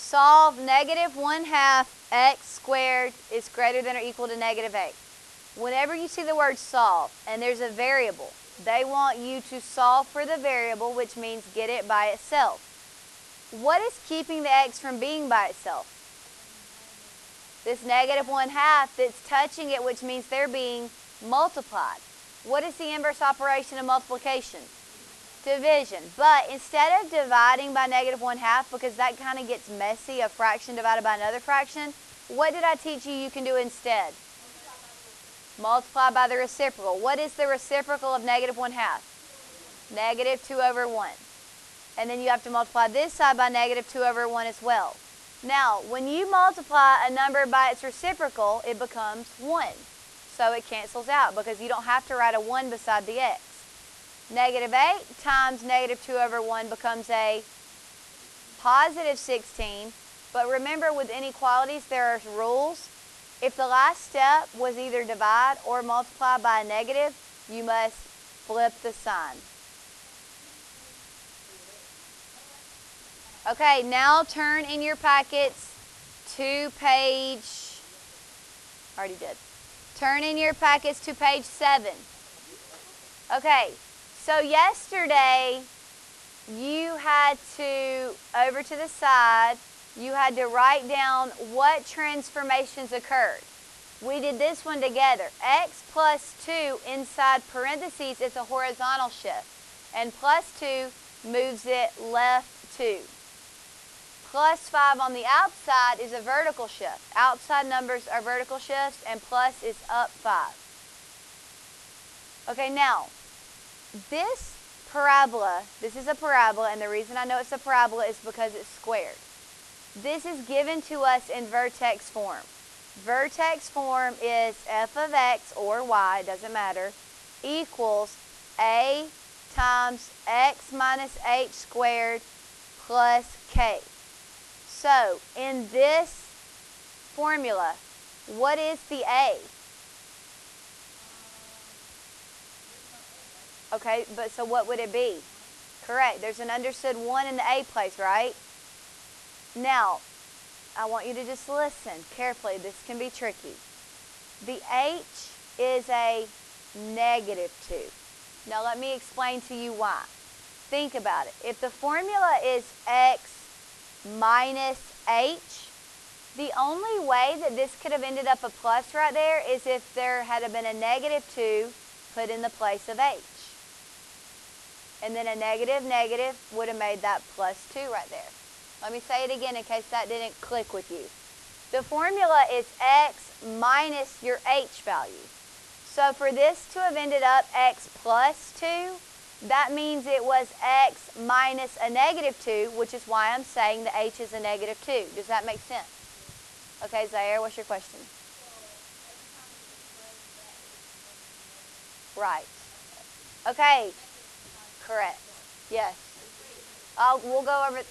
Solve negative 1/2 x squared is greater than or equal to negative 8. Whenever you see the word solve and there's a variable, they want you to solve for the variable, which means get it by itself. What is keeping the x from being by itself? This negative 1/2 that's touching it, which means they're being multiplied. What is the inverse operation of multiplication? Division. But instead of dividing by negative 1/2, because that kind of gets messy, a fraction divided by another fraction, what did I teach you can do instead? Multiply by the reciprocal. What is the reciprocal of negative 1/2? Negative 2 over 1. And then you have to multiply this side by negative 2 over 1 as well. Now, when you multiply a number by its reciprocal, it becomes 1. So it cancels out because you don't have to write a 1 beside the x. Negative 8 times negative 2 over 1 becomes a positive 16. But remember, with inequalities, there are rules. If the last step was either divide or multiply by a negative, you must flip the sign. Okay, now turn in your packets to page, already did. Turn in your packets to page 7. Okay, so yesterday you had to, over to the side, you had to write down what transformations occurred. We did this one together. X plus 2 inside parentheses is a horizontal shift, and plus 2 moves it left 2. Plus 5 on the outside is a vertical shift. Outside numbers are vertical shifts, and plus is up 5. Okay, now, this parabola, this is a parabola, and the reason I know it's a parabola is because it's squared. This is given to us in vertex form. Vertex form is f of x or y, doesn't matter, equals a times x minus h squared plus k. So, in this formula, what is the a? Okay, but so what would it be? Correct. There's an understood 1 in the a place, right? Now, I want you to just listen carefully. This can be tricky. The h is a negative 2. Now, let me explain to you why. Think about it. If the formula is x minus h, the only way that this could have ended up a plus right there is if there had been a negative 2 put in the place of h. And then a negative would have made that plus 2 right there. Let me say it again in case that didn't click with you. The formula is x minus your h value. So for this to have ended up x plus 2, that means it was x minus a negative 2, which is why I'm saying the h is a negative 2. Does that make sense? Okay, Zaire, what's your question? Right. Okay. Correct. Yes. We'll go over.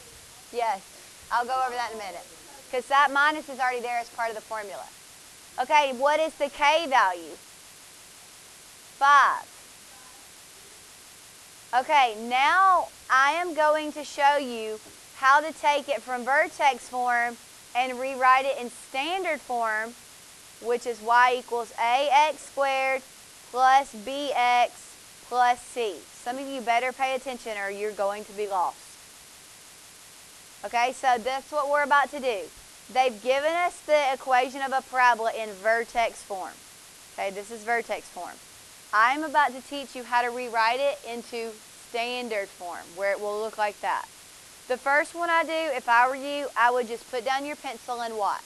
Yes. I'll go over that in a minute. Because that minus is already there as part of the formula. Okay, what is the k value? 5. Okay, now I am going to show you how to take it from vertex form and rewrite it in standard form, which is y equals ax squared plus bx plus c. Some of you better pay attention or you're going to be lost. Okay, so that's what we're about to do. They've given us the equation of a parabola in vertex form. Okay, this is vertex form. I'm about to teach you how to rewrite it into standard form, where it will look like that. The first one I do, if I were you, I would just put down your pencil and watch.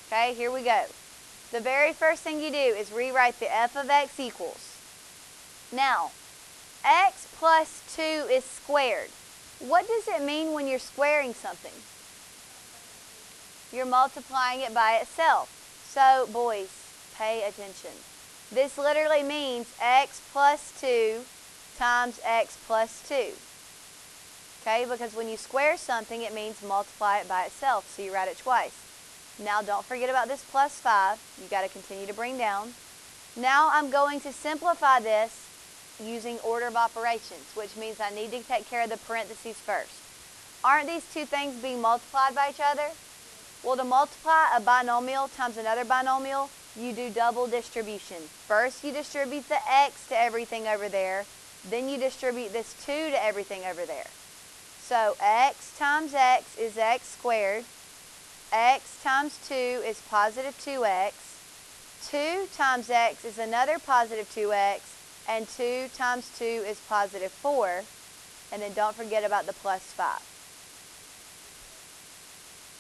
Okay, here we go. The very first thing you do is rewrite the f of x equals. Now, x plus 2 is squared. What does it mean when you're squaring something? You're multiplying it by itself. So, boys, pay attention. This literally means x plus 2 times x plus 2. Okay, because when you square something, it means multiply it by itself, so you write it twice. Now, don't forget about this plus 5. You've got to continue to bring down. Now, I'm going to simplify this using order of operations, which means I need to take care of the parentheses first. aren't these two things being multiplied by each other? Well, to multiply a binomial times another binomial, you do double distribution. First, you distribute the x to everything over there. Then you distribute this 2 to everything over there. So x times x is x squared. X times 2 is positive 2x. 2 times x is another positive 2x. And 2 times 2 is positive 4. And then don't forget about the plus 5.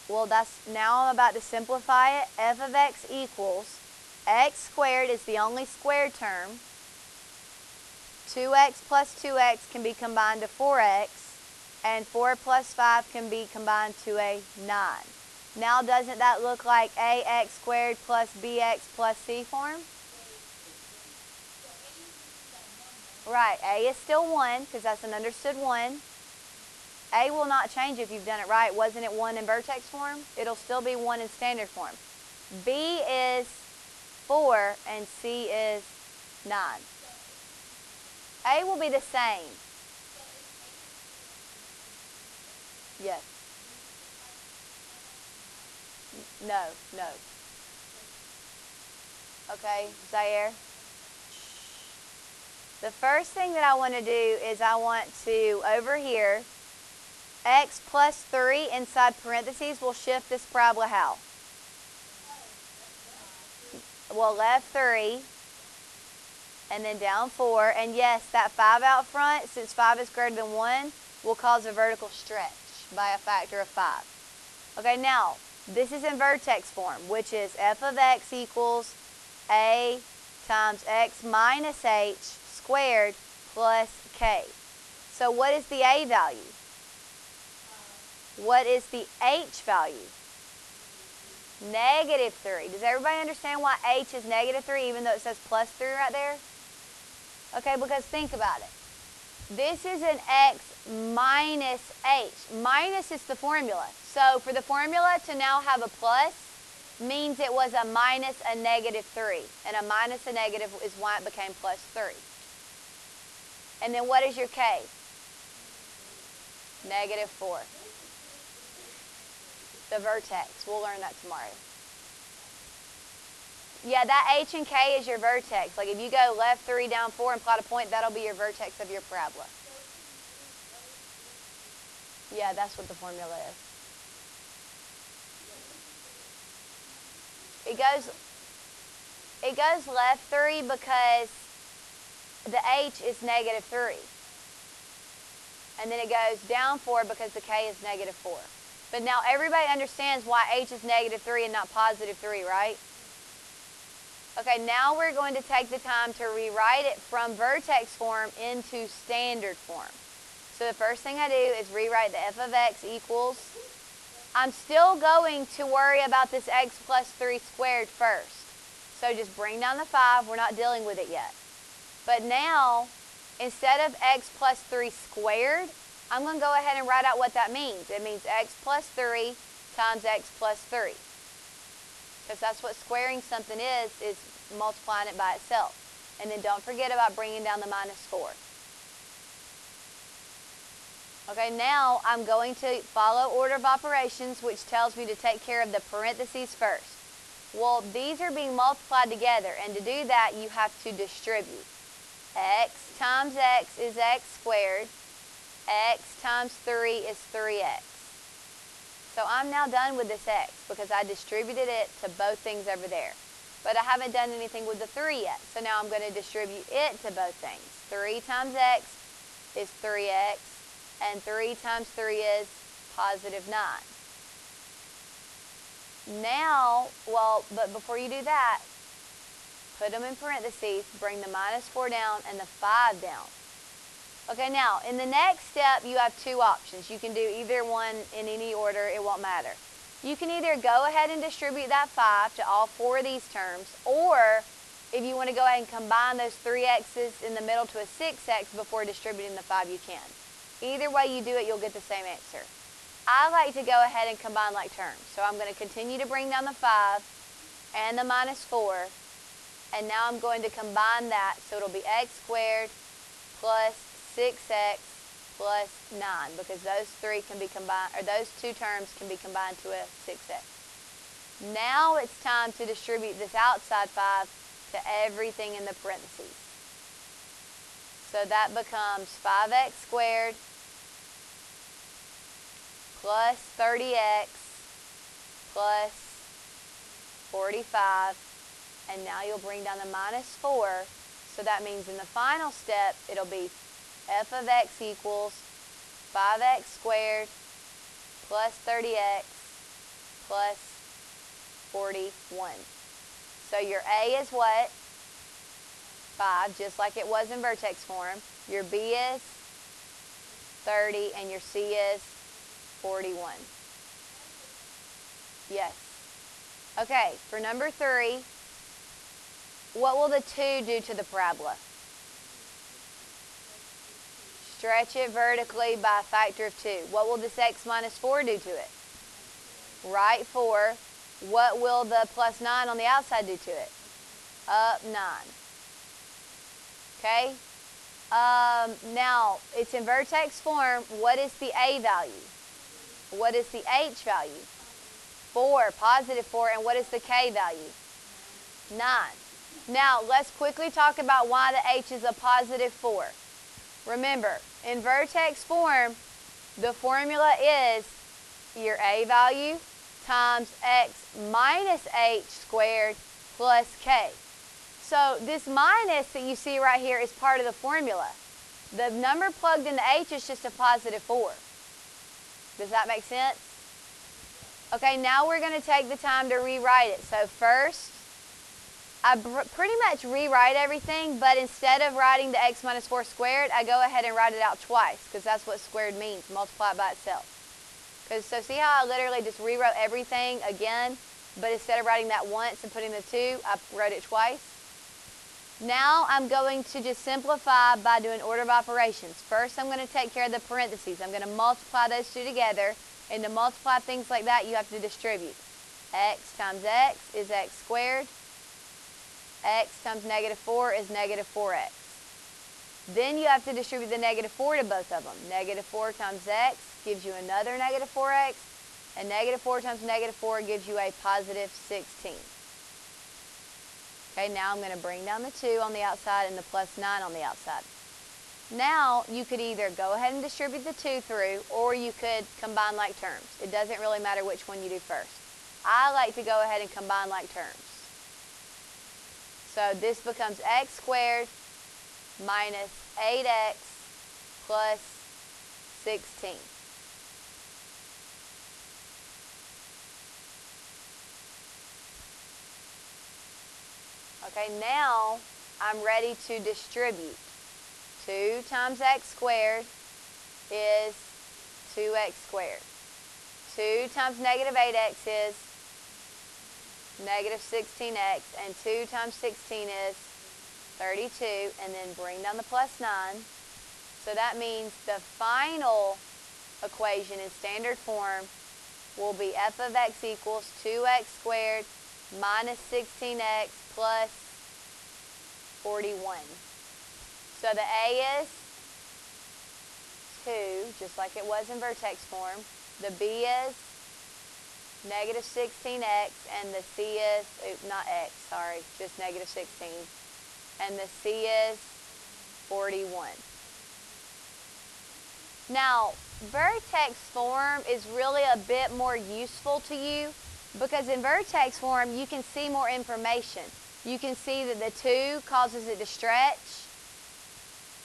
Well, now I'm about to simplify it. F of x equals x squared is the only squared term. 2x plus 2x can be combined to 4x. And 4 plus 5 can be combined to a 9. Now doesn't that look like ax squared plus bx plus c form? Right, a is still 1 because that's an understood 1. A will not change if you've done it right. Wasn't it 1 in vertex form? It'll still be 1 in standard form. B is 4 and C is 9. A will be the same. Yes. No. Okay, Zaire? The first thing that I want to do is I want to, over here, x plus 3 inside parentheses will shift this parabola how? Well, left 3, and then down 4. And yes, that 5 out front, since 5 is greater than 1, will cause a vertical stretch by a factor of 5. Okay, now, this is in vertex form, which is f of x equals a times x minus h squared plus k. So what is the a value? What is the h value? Negative 3. Does everybody understand why h is negative 3 even though it says plus 3 right there? Okay, because think about it. This is an x minus h. Minus is the formula. So for the formula to now have a plus means it was a minus a negative 3. And a minus a negative is why it became plus 3. And then what is your k? Negative 4. The vertex. We'll learn that tomorrow. Yeah, that h and k is your vertex. Like if you go left 3, down 4, and plot a point, that'll be your vertex of your parabola. Yeah, that's what the formula is. It goes left 3 because the h is negative 3. And then it goes down 4 because the k is negative 4. But now everybody understands why h is negative 3 and not positive 3, right? Okay, now we're going to take the time to rewrite it from vertex form into standard form. So the first thing I do is rewrite the f of x equals, I'm still going to worry about this x plus 3 squared first. So just bring down the 5, we're not dealing with it yet. But now, instead of x plus 3 squared, I'm going to go ahead and write out what that means. It means x plus 3 times x plus 3. Because that's what squaring something is multiplying it by itself. And then don't forget about bringing down the minus 4. Okay, now I'm going to follow order of operations, which tells me to take care of the parentheses first. Well, these are being multiplied together, and to do that, you have to distribute. X times x is x squared. X times 3 is 3x. So I'm now done with this x because I distributed it to both things over there. But I haven't done anything with the 3 yet. So now I'm going to distribute it to both things. 3 times x is 3x. And 3 times 3 is positive 9. Now, but before you do that, put them in parentheses, bring the minus 4 down and the 5 down. Okay, now, in the next step, you have two options. You can do either one in any order, it won't matter. You can either go ahead and distribute that 5 to all 4 of these terms, or if you want to go ahead and combine those 3x's in the middle to a 6x before distributing the 5, you can. Either way you do it, you'll get the same answer. I like to go ahead and combine like terms. So I'm going to continue to bring down the 5 and the minus 4. And now I'm going to combine that. So it'll be x squared plus 6x plus 9 because those three can be combined, or those two terms can be combined to a 6x. Now it's time to distribute this outside 5 to everything in the parentheses. So that becomes 5x squared plus 30x plus 45. And now you'll bring down the minus 4. So that means in the final step, it'll be f of x equals 5x squared plus 30x plus 41. So your A is what? 5, just like it was in vertex form. Your B is 30, and your C is 41. Yes. Okay, for number 3, what will the 2 do to the parabola? Stretch it vertically by a factor of 2. What will this x minus 4 do to it? Right 4. What will the plus 9 on the outside do to it? Up 9. Okay? Now, it's in vertex form. What is the A value? What is the H value? 4, positive 4. And what is the K value? 9. Now, let's quickly talk about why the H is a positive 4. Remember, in vertex form, the formula is your A value times x minus h squared plus k. So this minus that you see right here is part of the formula. The number plugged into h is just a positive 4. Does that make sense? Okay, now we're going to take the time to rewrite it. So first, I pretty much rewrite everything, but instead of writing the x minus 4 squared, I go ahead and write it out twice, because that's what squared means, multiply it by itself. So see how I literally just rewrote everything again, but instead of writing that once and putting the 2, I wrote it twice. Now I'm going to just simplify by doing order of operations. First, I'm going to take care of the parentheses. I'm going to multiply those two together, and to multiply things like that, you have to distribute. X times x is x squared. X times negative 4 is negative 4x. Then you have to distribute the negative 4 to both of them. Negative 4 times x gives you another negative 4x, and negative 4 times negative 4 gives you a positive 16. Okay, now I'm going to bring down the 2 on the outside and the plus 9 on the outside. Now you could either go ahead and distribute the 2 through, or you could combine like terms. It doesn't really matter which one you do first. I like to go ahead and combine like terms. So this becomes x squared minus 8x plus 16. Okay, now I'm ready to distribute. 2 times x squared is 2x squared. 2 times negative 8x is negative 16x, and 2 times 16 is 32, and then bring down the plus 9. So that means the final equation in standard form will be f of x equals 2x squared minus 16x plus 41. So the A is 2, just like it was in vertex form. The B is negative 16x, and the C is, not x, sorry, just negative 16. And the C is 41. Now, vertex form is really a bit more useful to you because in vertex form, you can see more information. You can see that the 2 causes it to stretch,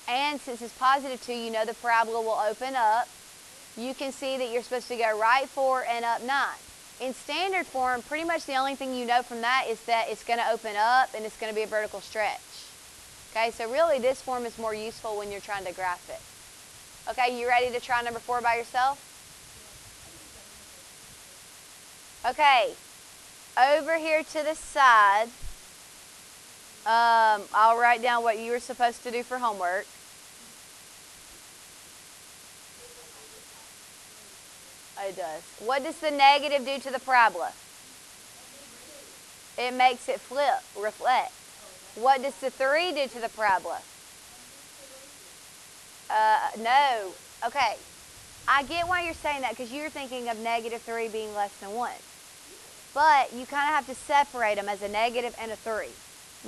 and since it's positive 2, you know the parabola will open up. You can see that you're supposed to go right 4 and up 9. In standard form, pretty much the only thing you know from that is that it's going to open up and it's going to be a vertical stretch. Okay, so really this form is more useful when you're trying to graph it. Okay, you ready to try number 4 by yourself? Okay, over here to the side, I'll write down what you were supposed to do for homework. It does. What does the negative do to the parabola? It makes it flip, reflect. What does the 3 do to the parabola? No. Okay, I get why you're saying that because you're thinking of negative 3 being less than 1. But you kind of have to separate them as a negative and a 3.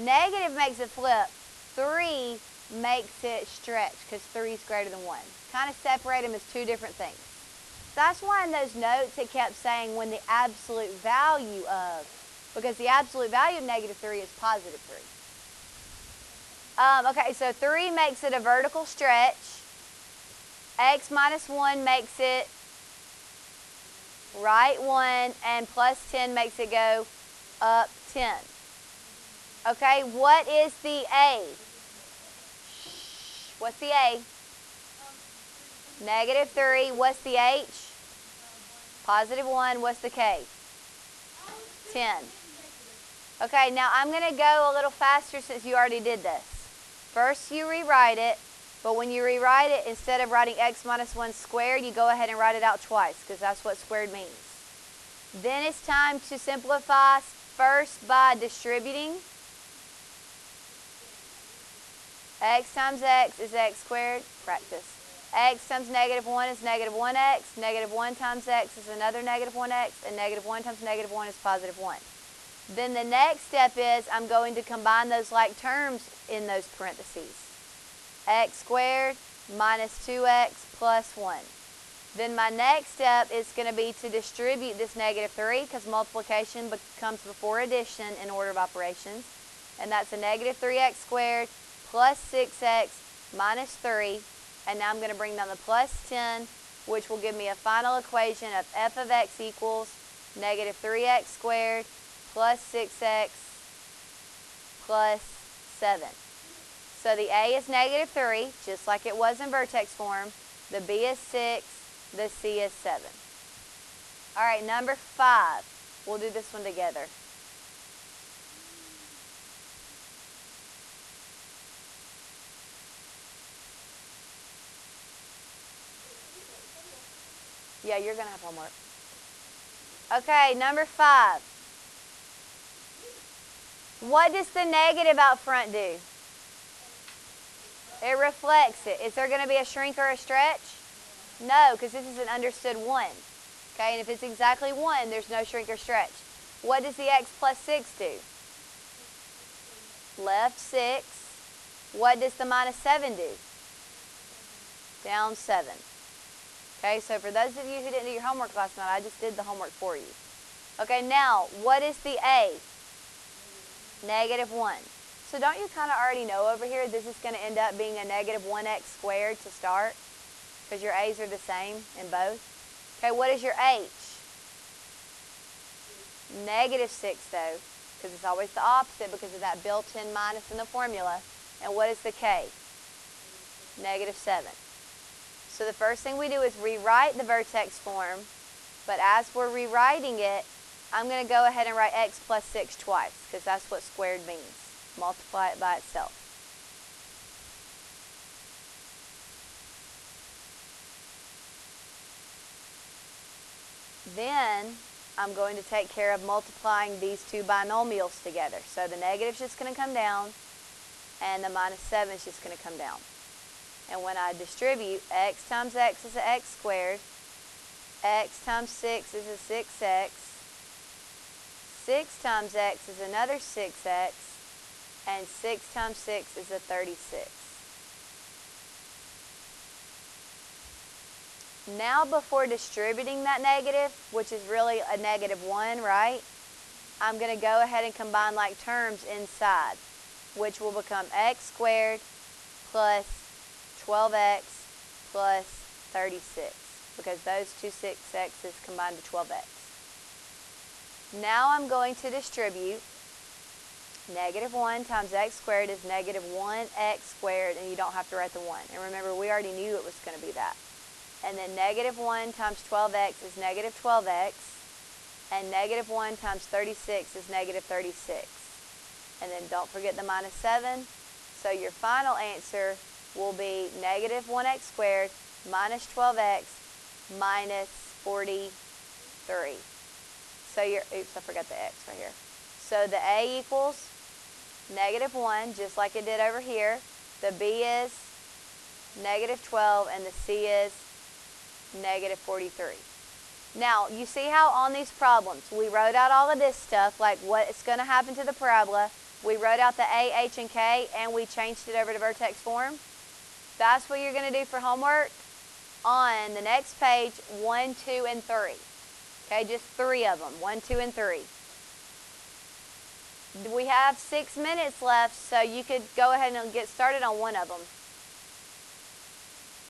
Negative makes it flip. 3 makes it stretch because 3 is greater than 1. Kind of separate them as two different things. That's why in those notes it kept saying when the absolute value of, because the absolute value of negative 3 is positive 3. Okay, so 3 makes it a vertical stretch. X minus 1 makes it right 1, and plus 10 makes it go up 10. Okay, what is the A? What's the A? Negative 3. What's the H? Positive 1. What's the K? 10. Okay, now I'm going to go a little faster since you already did this. First you rewrite it, but when you rewrite it, instead of writing x minus 1 squared, you go ahead and write it out twice because that's what squared means. Then it's time to simplify first by distributing. X times x is x squared. Practice. X times negative 1 is negative 1x. Negative 1 times x is another negative 1x. And negative 1 times negative 1 is positive 1. Then the next step is I'm going to combine those like terms in those parentheses. X squared minus 2x plus 1. Then my next step is going to be to distribute this negative 3 because multiplication comes before addition in order of operations. And that's a negative 3x squared plus 6x minus 3. And now I'm going to bring down the plus 10, which will give me a final equation of f of x equals negative 3x squared plus 6x plus 7. So the A is negative 3, just like it was in vertex form. The B is 6. The C is 7. All right, number 5. We'll do this one together. Yeah, you're going to have homework. Okay, number 5. What does the negative out front do? It reflects it. Is there going to be a shrink or a stretch? No, because this is an understood 1. Okay, and if it's exactly 1, there's no shrink or stretch. What does the x plus 6 do? Left 6. What does the minus 7 do? Down 7. Okay, so for those of you who didn't do your homework last night, I just did the homework for you. Okay, now, what is the A? Negative 1. So don't you kind of already know over here this is going to end up being a negative 1x squared to start? Because your A's are the same in both. Okay, what is your H? Negative 6 though, because it's always the opposite because of that built-in minus in the formula. And what is the K? Negative 7. So the first thing we do is rewrite the vertex form, but as we're rewriting it, I'm going to go ahead and write x plus 6 twice because that's what squared means. Multiply it by itself. Then I'm going to take care of multiplying these two binomials together. So the negative's just going to come down and the minus 7 is just going to come down. And when I distribute, x times x is an x squared, x times 6 is a 6x, 6 times x is another 6x, and 6 times 6 is a 36. Now before distributing that negative, which is really a negative 1, right? I'm going to go ahead and combine like terms inside, which will become x squared plus 12x plus 36, because those two 6x's combine to 12x. Now I'm going to distribute. Negative 1 times x squared is negative 1x squared, and you don't have to write the 1. And remember, we already knew it was going to be that. And then negative 1 times 12x is negative 12x, and negative 1 times 36 is negative 36. And then don't forget the minus 7. So your final answer will be negative 1x squared minus 12x minus 43. So your, oops, I forgot the x right here. So the A equals negative 1, just like it did over here. The B is negative 12, and the C is negative 43. Now, you see how on these problems, we wrote out all of this stuff, like what's going to happen to the parabola. We wrote out the A, H, and K, and we changed it over to vertex form. That's what you're going to do for homework on the next page, 1, 2, and 3. Okay, just 3 of them, 1, 2, and 3. We have 6 minutes left, so you could go ahead and get started on one of them.